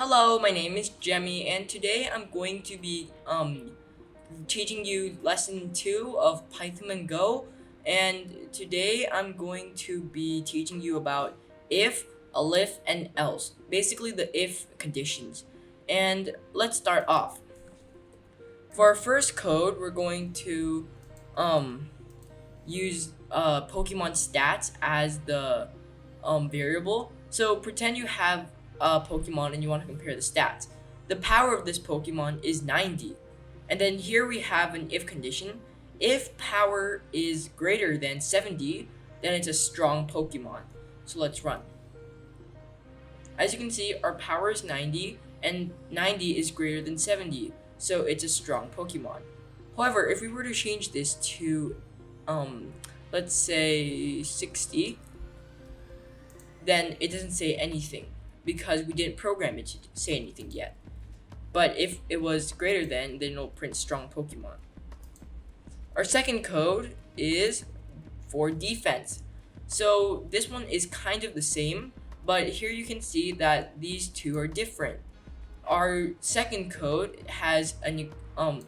Hello, my name is Jemmy, and today I'm going to be teaching you lesson 2 of Pythomon Go. And today I'm going to be teaching you about if, elif, and else. Basically, the if conditions. And let's start off. For our first code, we're going to um, use Pokemon stats as the variable. So pretend you have a Pokemon and you want to compare the stats. The power of this Pokemon is 90. And then here we have an if condition. If power is greater than 70, then it's a strong Pokemon. So let's run. As you can see, our power is 90 and 90 is greater than 70. So it's a strong Pokemon. However, if we were to change this to let's say 60, then it doesn't say anything because we didn't program it to say anything yet. But if it was greater than, then it'll print strong Pokemon. Our second code is for defense. So this one is kind of the same, but here you can see that these two are different. Our second code has an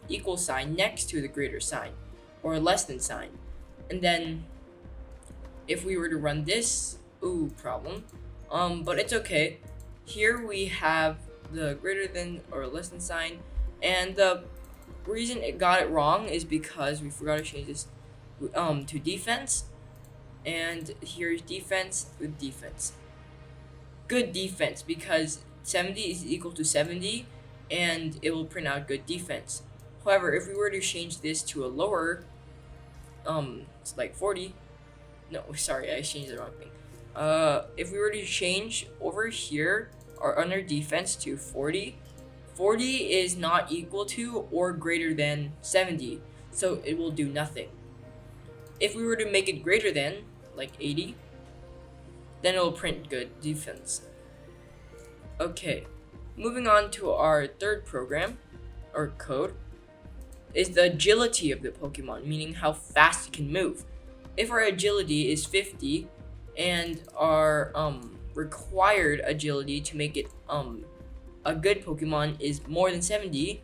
equal sign next to the greater sign or less than sign. And then if we were to run this, problem. But it's okay. Here we have the greater than or less than sign, and the reason it got it wrong is because we forgot to change this to defense. And here's defense with defense. Good defense because 70 is equal to 70 and it will print out good defense. However, if we were to change this to a lower it's like 40. No, sorry, I changed the wrong thing. If we were to change over here or under defense to 40, 40 is not equal to or greater than 70, so it will do nothing. If we were to make it greater than, like 80, then it will print good defense. Okay, moving on to our third program, or code, is the agility of the Pokemon, meaning how fast it can move. If our agility is 50 and our required agility to make it a good Pokemon is more than 70,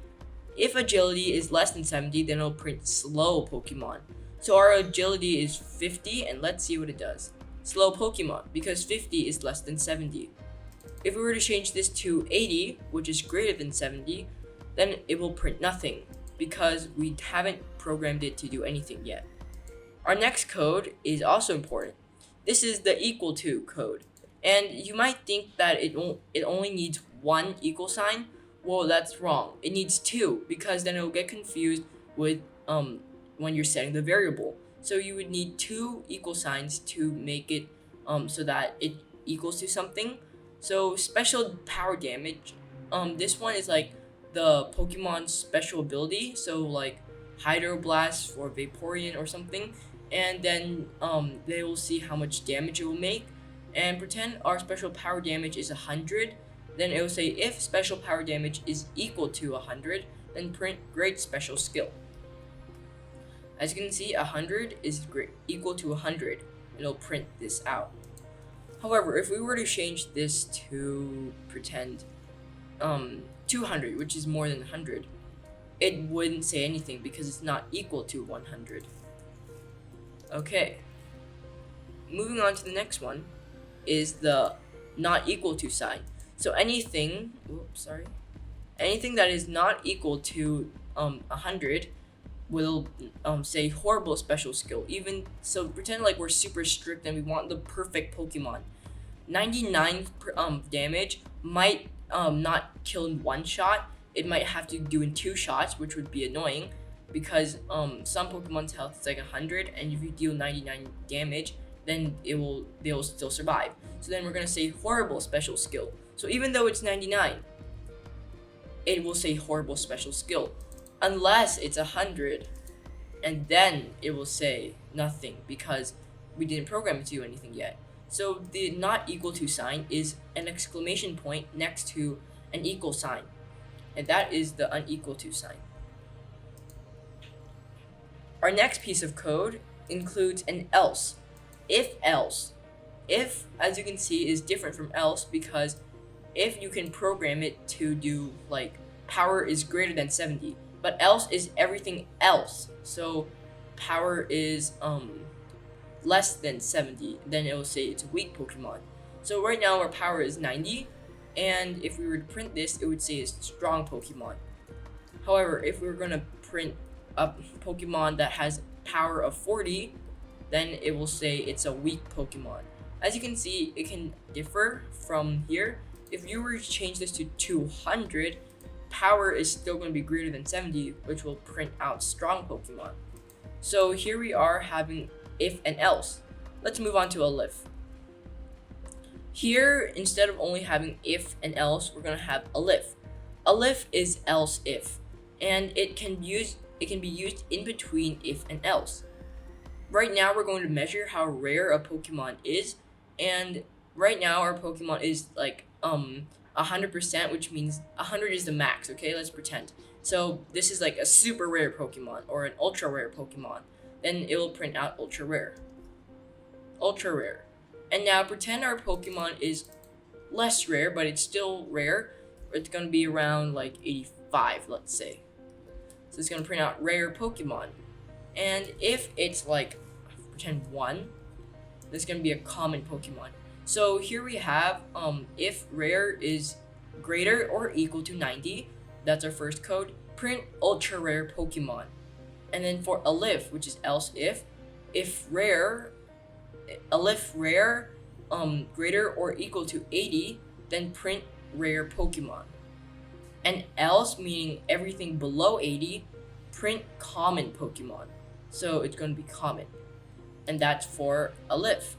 if agility is less than 70, then it'll print slow Pokemon. So our agility is 50, and let's see what it does. Slow Pokemon, because 50 is less than 70. If we were to change this to 80, which is greater than 70, then it will print nothing, because we haven't programmed it to do anything yet. Our next code is also important. This is the equal to code. And you might think that it only needs one equal sign. Well, that's wrong. It needs two, because then it'll get confused with when you're setting the variable. So you would need two equal signs to make it so that it equals to something. So special power damage. This one is like the Pokemon's special ability. So like Hydroblast or Vaporeon or something. And then they will see how much damage it will make. And pretend our special power damage is 100. Then it will say if special power damage is equal to 100, then print great special skill. As you can see, 100 is equal to 100. It'll print this out. However, if we were to change this to pretend 200, which is more than 100, it wouldn't say anything because it's not equal to 100. Okay. Moving on to the next one is the not equal to sign. So anything that is not equal to 100 will say horrible special skill. Even so, pretend like we're super strict and we want the perfect Pokemon. 99 damage might not kill in one shot. It might have to do in 2 shots, which would be annoying because some Pokemon's health is like 100, and if you deal 99 damage, then they will still survive. So then we're gonna say horrible special skill. So even though it's 99, it will say horrible special skill, unless it's 100, and then it will say nothing because we didn't program it to do anything yet. So the not equal to sign is an exclamation point next to an equal sign, and that is the unequal to sign. Our next piece of code includes an else. If else. If, as you can see, is different from else because if you can program it to do like power is greater than 70, but else is everything else. So power is less than 70, then it will say it's a weak Pokemon. So right now our power is 90, and if we were to print this, it would say it's strong Pokemon. However, if we were going to print a Pokemon that has power of 40, then it will say it's a weak Pokemon. As you can see, it can differ from here. If you were to change this to 200, power is still going to be greater than 70, which will print out strong Pokemon. So here we are having if and else. Let's move on to Elif. Here, instead of only having if and else, we're going to have Elif. Elif is else if, and it can be used in between if and else. Right now we're going to measure how rare a Pokemon is, and right now our Pokemon is like 100%, which means 100 is the max. Okay, let's pretend. So this is like a super rare Pokemon or an ultra rare Pokemon. Then it will print out ultra rare. Ultra rare. And now pretend our Pokemon is less rare, but it's still rare. It's gonna be around like 85, let's say. So it's gonna print out rare Pokemon. And if it's like, pretend 1, that's gonna be a common Pokemon. So here we have if rare is greater or equal to 90, that's our first code, print ultra rare Pokemon. And then for Elif, which is else if rare, Elif rare greater or equal to 80, then print rare Pokemon. And else, meaning everything below 80, print common Pokemon. So it's going to be common. And that's for Elif.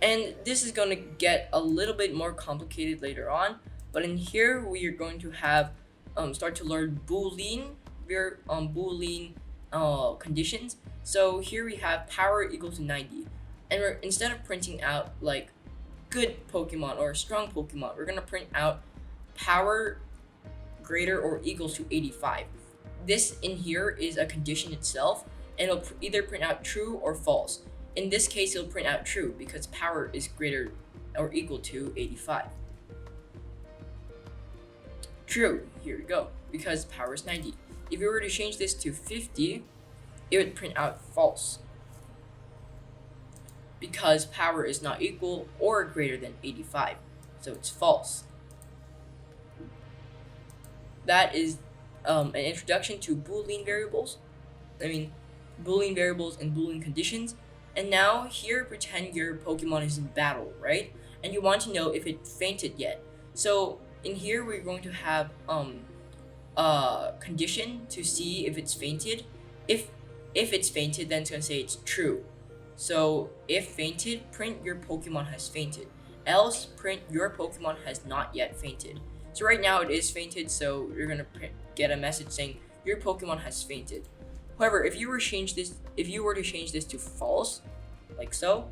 And this is going to get a little bit more complicated later on, but in here we are going to have start to learn Boolean conditions. So here we have power equals to 90, and we're, instead of printing out like good Pokemon or strong Pokemon, we're gonna print out power greater or equals to 85. This in here is a condition itself, and it'll either print out true or false. In this case, it'll print out true because power is greater or equal to 85. True, here we go, because power is 90. If we were to change this to 50, it would print out false because power is not equal or greater than 85, so it's false. That is an introduction to Boolean variables. Boolean variables and Boolean conditions. And now here, pretend your Pokemon is in battle, right? And you want to know if it fainted yet. So in here, we're going to have condition to see if it's fainted. If it's fainted, then it's going to say it's true. So if fainted, print your Pokemon has fainted. Else, print your Pokemon has not yet fainted. So right now it is fainted, so you're going to get a message saying your Pokemon has fainted. However, if you were to change this to false, like so,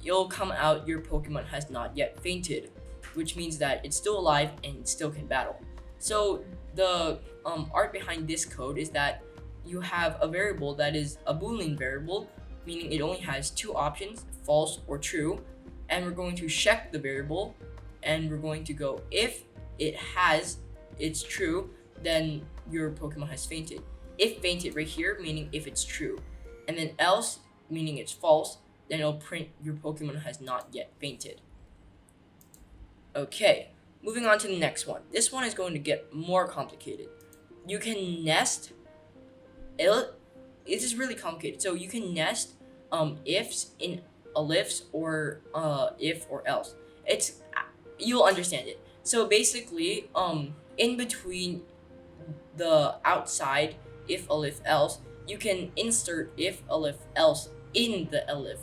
you'll come out your Pokemon has not yet fainted, which means that it's still alive and it still can battle. So the art behind this code is that you have a variable that is a Boolean variable, meaning it only has two options, false or true, and we're going to check the variable, and we're going to go if it's true, then your Pokemon has fainted. If fainted right here, meaning if it's true, and then else, meaning it's false, then it'll print your Pokemon has not yet fainted. Okay, moving on to the next one. This one is going to get more complicated. You can nest. This is really complicated. So you can nest ifs in elifs or if or else. You'll understand it. So basically, in between the outside if elif else, you can insert if elif else in the elif.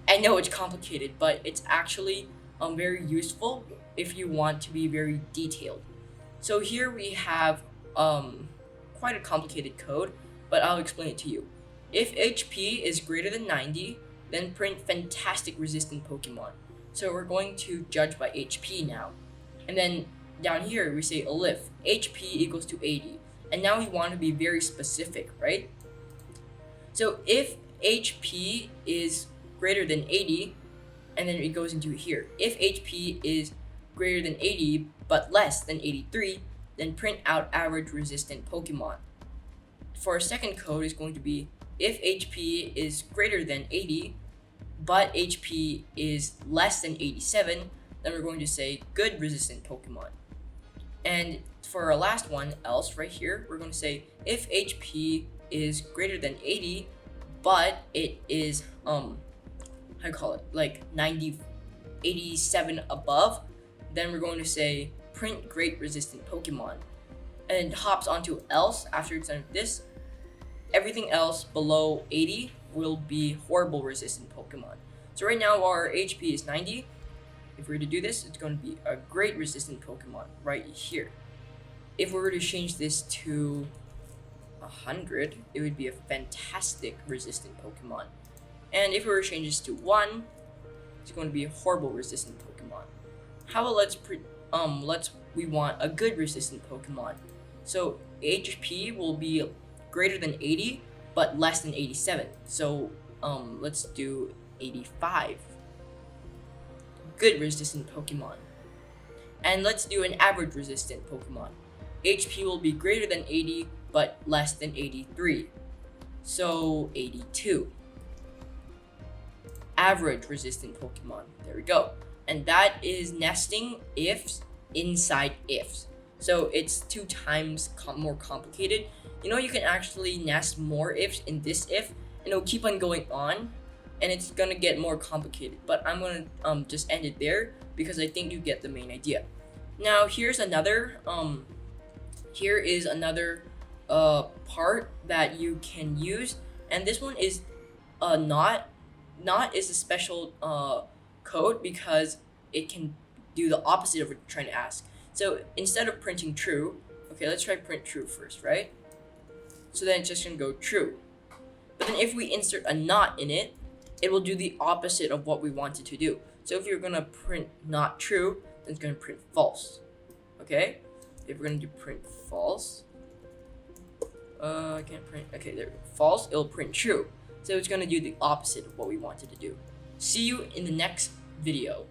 I know it's complicated, but it's actually very useful if you want to be very detailed. So here we have quite a complicated code, but I'll explain it to you. If HP is greater than 90, then print fantastic resistant Pokemon. So we're going to judge by HP now. And then down here we say Elif, HP equals to 80. And now we want to be very specific, right? So if HP is greater than 80, and then it goes into here. If HP is greater than 80 but less than 83, then print out average resistant Pokemon. For our second code is going to be if HP is greater than 80 but HP is less than 87, then we're going to say good resistant Pokemon. And for our last one, else, right here, we're going to say if HP is greater than 80 but it is like 90, 87 above, then we're going to say print great resistant Pokemon. And it hops onto else after it's done with this. Everything else below 80 will be horrible resistant Pokemon. So right now our HP is 90. If we were to do this, it's going to be a great resistant Pokemon right here. If we were to change this to 100, it would be a fantastic resistant Pokemon. And if we were to change this to 1, it's going to be a horrible resistant Pokemon. How about we want a good resistant Pokemon. So HP will be greater than 80 but less than 87. So let's do 85. Good resistant Pokemon. And let's do an average resistant Pokemon. HP will be greater than 80 but less than 83. So 82. Average resistant Pokemon. There we go. And that is nesting ifs inside ifs. So it's 2 times more complicated. You can actually nest more ifs in this if, and it'll keep on going on, and it's gonna get more complicated. But I'm gonna just end it there because I think you get the main idea. Now here's another part that you can use, and this one is not is a special code because it can do the opposite of what you're trying to ask. So instead of printing true, okay, let's try print true first, right? So then it's just gonna go true. But then if we insert a not in it, it will do the opposite of what we want it to do. So if you're gonna print not true, then it's gonna print false. Okay? If we're gonna do print false, I can't print, okay, there we go. False, it'll print true. So it's gonna do the opposite of what we wanted to do. See you in the next video.